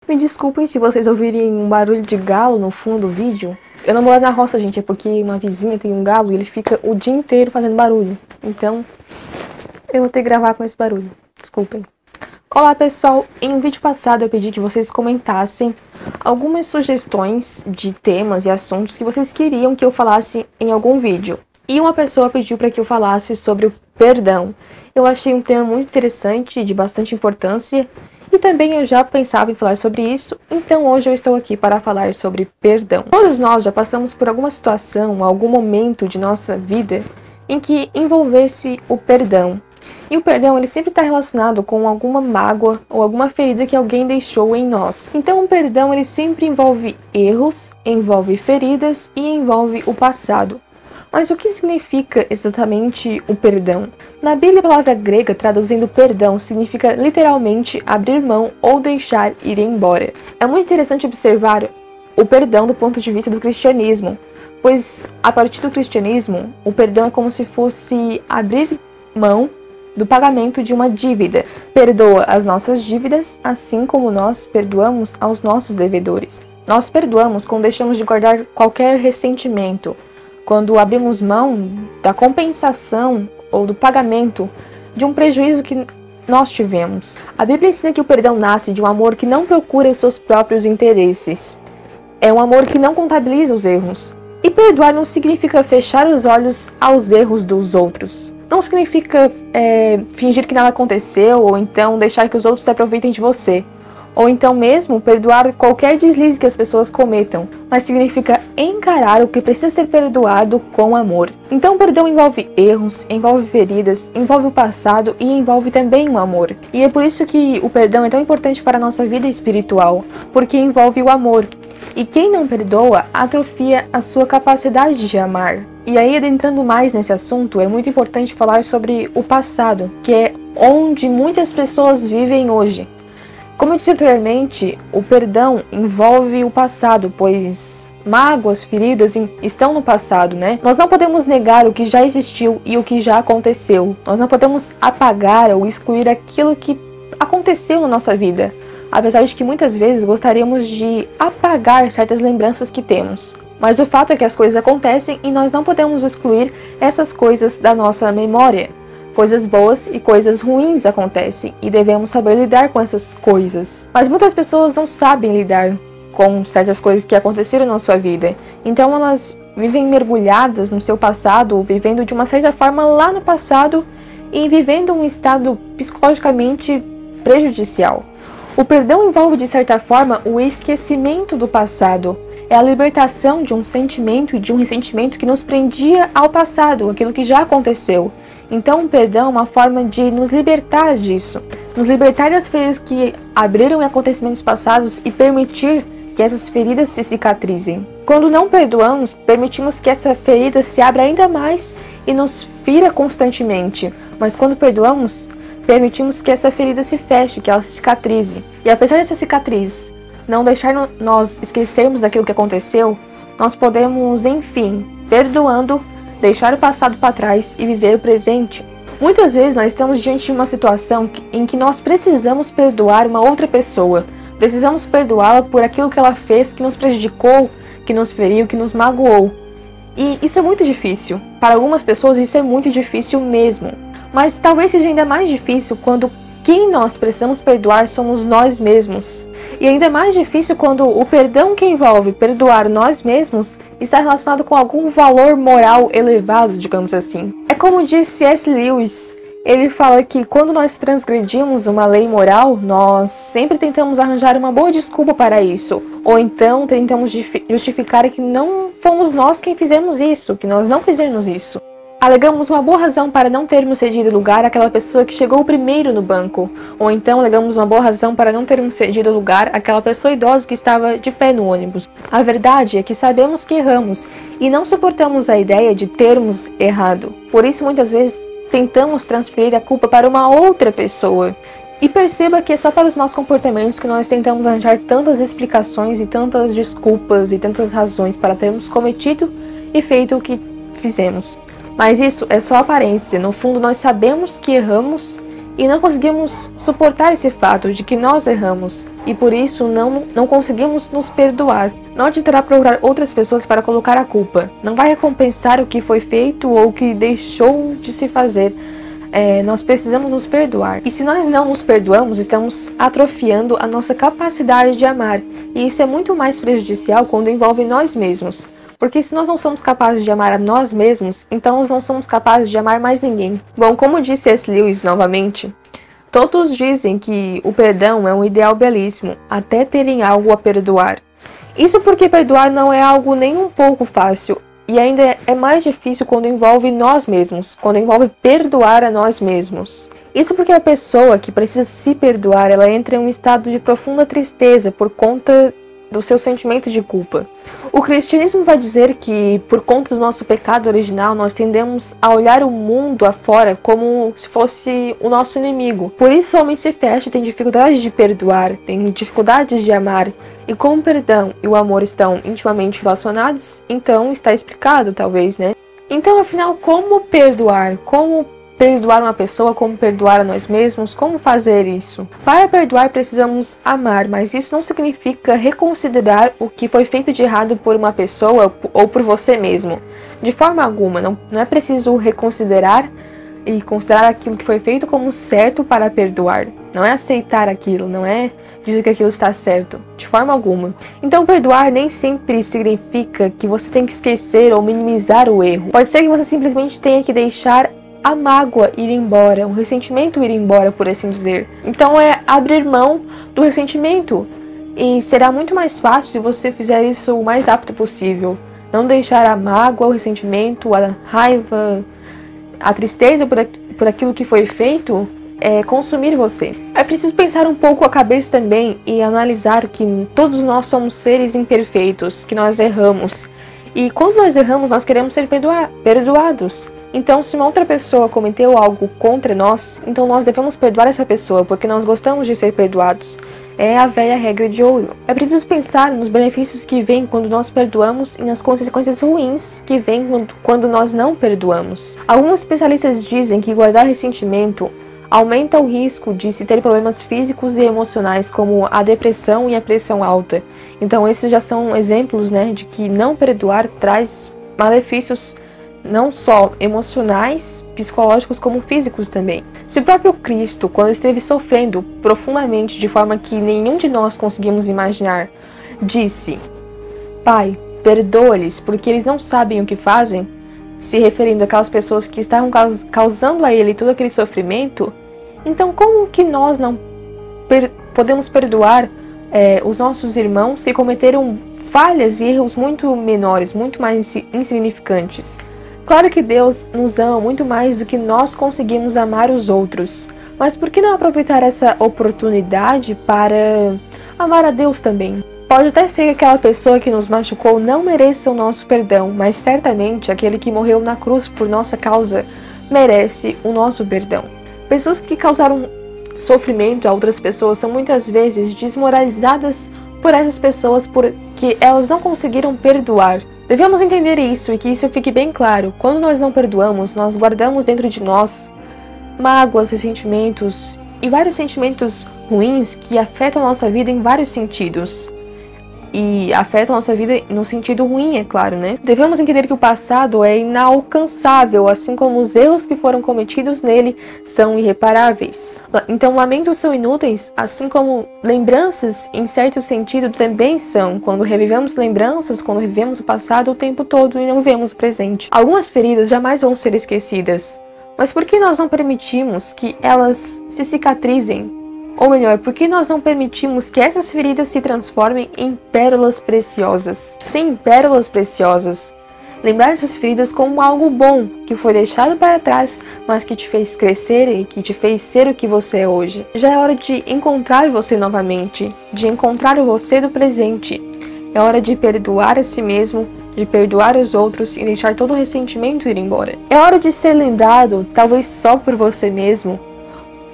Me desculpem se vocês ouvirem um barulho de galo no fundo do vídeo. Eu não moro na roça, gente, é porque uma vizinha tem um galo e ele fica o dia inteiro fazendo barulho. Então, eu vou ter que gravar com esse barulho. Desculpem. Olá, pessoal. Em um vídeo passado eu pedi que vocês comentassem algumas sugestões de temas e assuntos que vocês queriam que eu falasse em algum vídeo. E uma pessoa pediu para que eu falasse sobre o perdão. Eu achei um tema muito interessante, de bastante importância, e também eu já pensava em falar sobre isso, então hoje eu estou aqui para falar sobre perdão. Todos nós já passamos por alguma situação, algum momento de nossa vida em que envolvesse o perdão. E o perdão, ele sempre está relacionado com alguma mágoa ou alguma ferida que alguém deixou em nós. Então o perdão, ele sempre envolve erros, envolve feridas e envolve o passado. Mas o que significa exatamente o perdão? Na Bíblia, a palavra grega traduzindo perdão significa literalmente abrir mão ou deixar ir embora. É muito interessante observar o perdão do ponto de vista do cristianismo, pois a partir do cristianismo, o perdão é como se fosse abrir mão do pagamento de uma dívida. Perdoa as nossas dívidas, assim como nós perdoamos aos nossos devedores. Nós perdoamos quando deixamos de guardar qualquer ressentimento, quando abrimos mão da compensação ou do pagamento de um prejuízo que nós tivemos. A Bíblia ensina que o perdão nasce de um amor que não procura os seus próprios interesses. É um amor que não contabiliza os erros. E perdoar não significa fechar os olhos aos erros dos outros. Não significa fingir que nada aconteceu ou então deixar que os outros se aproveitem de você. Ou então mesmo perdoar qualquer deslize que as pessoas cometam, mas significa encarar o que precisa ser perdoado com amor. Então o perdão envolve erros, envolve feridas, envolve o passado e envolve também o amor. E é por isso que o perdão é tão importante para a nossa vida espiritual, porque envolve o amor. E quem não perdoa atrofia a sua capacidade de amar. E aí, adentrando mais nesse assunto, é muito importante falar sobre o passado, que é onde muitas pessoas vivem hoje. Como eu disse anteriormente, o perdão envolve o passado, pois mágoas, feridas estão no passado, né? Nós não podemos negar o que já existiu e o que já aconteceu. Nós não podemos apagar ou excluir aquilo que aconteceu na nossa vida, apesar de que muitas vezes gostaríamos de apagar certas lembranças que temos. Mas o fato é que as coisas acontecem e nós não podemos excluir essas coisas da nossa memória. Coisas boas e coisas ruins acontecem e devemos saber lidar com essas coisas. Mas muitas pessoas não sabem lidar com certas coisas que aconteceram na sua vida. Então elas vivem mergulhadas no seu passado, vivendo de uma certa forma lá no passado e vivendo um estado psicologicamente prejudicial. O perdão envolve, de certa forma, o esquecimento do passado. É a libertação de um sentimento e de um ressentimento que nos prendia ao passado, aquilo que já aconteceu. Então, o perdão é uma forma de nos libertar disso, nos libertar das feridas que abriram em acontecimentos passados e permitir que essas feridas se cicatrizem. Quando não perdoamos, permitimos que essa ferida se abra ainda mais e nos fira constantemente. Mas quando perdoamos, permitimos que essa ferida se feche, que ela se cicatrize. E apesar dessa cicatriz não deixar nós esquecermos daquilo que aconteceu, nós podemos, enfim, perdoando, deixar o passado para trás e viver o presente. Muitas vezes nós estamos diante de uma situação em que nós precisamos perdoar uma outra pessoa. Precisamos perdoá-la por aquilo que ela fez, que nos prejudicou, que nos feriu, que nos magoou. E isso é muito difícil. Para algumas pessoas isso é muito difícil mesmo. Mas talvez seja ainda mais difícil quando quem nós precisamos perdoar somos nós mesmos. E ainda mais difícil quando o perdão que envolve perdoar nós mesmos está relacionado com algum valor moral elevado, digamos assim. É como disse C.S. Lewis, ele fala que quando nós transgredimos uma lei moral, nós sempre tentamos arranjar uma boa desculpa para isso. Ou então tentamos justificar que não fomos nós quem fizemos isso, que nós não fizemos isso. Alegamos uma boa razão para não termos cedido lugar àquela pessoa que chegou primeiro no banco. Ou então alegamos uma boa razão para não termos cedido lugar àquela pessoa idosa que estava de pé no ônibus. A verdade é que sabemos que erramos e não suportamos a ideia de termos errado. Por isso, muitas vezes, tentamos transferir a culpa para uma outra pessoa. E perceba que é só para os maus comportamentos que nós tentamos arranjar tantas explicações e tantas desculpas e tantas razões para termos cometido e feito o que fizemos. Mas isso é só aparência. No fundo, nós sabemos que erramos E não conseguimos suportar esse fato de que nós erramos e por isso não conseguimos nos perdoar. Não adiantará procurar outras pessoas para colocar a culpa. Não vai recompensar o que foi feito ou o que deixou de se fazer. Nós precisamos nos perdoar. E se nós não nos perdoamos, estamos atrofiando a nossa capacidade de amar. E isso é muito mais prejudicial quando envolve nós mesmos. Porque se nós não somos capazes de amar a nós mesmos, então nós não somos capazes de amar mais ninguém. Bom, como disse C.S. Lewis novamente, todos dizem que o perdão é um ideal belíssimo, até terem algo a perdoar. Isso porque perdoar não é algo nem um pouco fácil, e ainda é mais difícil quando envolve nós mesmos, quando envolve perdoar a nós mesmos. Isso porque a pessoa que precisa se perdoar, ela entra em um estado de profunda tristeza por conta do seu sentimento de culpa. O cristianismo vai dizer que, por conta do nosso pecado original, nós tendemos a olhar o mundo afora como se fosse o nosso inimigo. Por isso o homem se fecha e tem dificuldades de perdoar, tem dificuldades de amar. E como o perdão e o amor estão intimamente relacionados, então está explicado, talvez, né? Então, afinal, como perdoar? Como perdoar uma pessoa, como perdoar a nós mesmos, como fazer isso? Para perdoar precisamos amar, mas isso não significa reconsiderar o que foi feito de errado por uma pessoa ou por você mesmo. De forma alguma, não é preciso reconsiderar e considerar aquilo que foi feito como certo para perdoar. Não é aceitar aquilo, não é dizer que aquilo está certo, de forma alguma. Então perdoar nem sempre significa que você tem que esquecer ou minimizar o erro. Pode ser que você simplesmente tenha que deixar a mágoa ir embora, o ressentimento ir embora, por assim dizer. Então é abrir mão do ressentimento. E será muito mais fácil se você fizer isso o mais rápido possível. Não deixar a mágoa, o ressentimento, a raiva, a tristeza por aquilo que foi feito consumir você. É preciso pensar um pouco a cabeça também e analisar que todos nós somos seres imperfeitos, que nós erramos. E quando nós erramos, nós queremos ser perdoados. Então, se uma outra pessoa cometeu algo contra nós, então nós devemos perdoar essa pessoa, porque nós gostamos de ser perdoados. É a velha regra de ouro. É preciso pensar nos benefícios que vêm quando nós perdoamos e nas consequências ruins que vêm quando nós não perdoamos. Alguns especialistas dizem que guardar ressentimento aumenta o risco de se ter problemas físicos e emocionais, como a depressão e a pressão alta. Então, esses já são exemplos, de que não perdoar traz malefícios não só emocionais, psicológicos, como físicos também. Se o próprio Cristo, quando esteve sofrendo profundamente de forma que nenhum de nós conseguimos imaginar, disse: Pai, perdoa-lhes, porque eles não sabem o que fazem, se referindo àquelas pessoas que estavam causando a ele todo aquele sofrimento, então como que nós não podemos perdoar os nossos irmãos que cometeram falhas e erros muito menores, muito mais insignificantes? Claro que Deus nos ama muito mais do que nós conseguimos amar os outros, mas por que não aproveitar essa oportunidade para amar a Deus também? Pode até ser que aquela pessoa que nos machucou não mereça o nosso perdão, mas certamente aquele que morreu na cruz por nossa causa merece o nosso perdão. Pessoas que causaram sofrimento a outras pessoas são muitas vezes desmoralizadas por essas pessoas porque elas não conseguiram perdoar. Devemos entender isso e que isso fique bem claro. Quando nós não perdoamos, nós guardamos dentro de nós mágoas, ressentimentos e vários sentimentos ruins que afetam a nossa vida em vários sentidos. E afetam a nossa vida no sentido ruim, é claro, Devemos entender que o passado é inalcançável, assim como os erros que foram cometidos nele são irreparáveis. Então, lamentos são inúteis, assim como lembranças, em certo sentido, também são. Quando revivemos lembranças, quando revivemos o passado o tempo todo e não vivemos o presente. Algumas feridas jamais vão ser esquecidas, mas por que nós não permitimos que elas se cicatrizem? Ou melhor, por que nós não permitimos que essas feridas se transformem em pérolas preciosas? Sim, pérolas preciosas. Lembrar essas feridas como algo bom, que foi deixado para trás, mas que te fez crescer e que te fez ser o que você é hoje. Já é hora de encontrar você novamente, de encontrar o você do presente. É hora de perdoar a si mesmo, de perdoar os outros e deixar todo o ressentimento ir embora. É hora de ser lembrado, talvez só por você mesmo,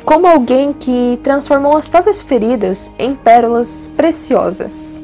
como alguém que transformou as próprias feridas em pérolas preciosas.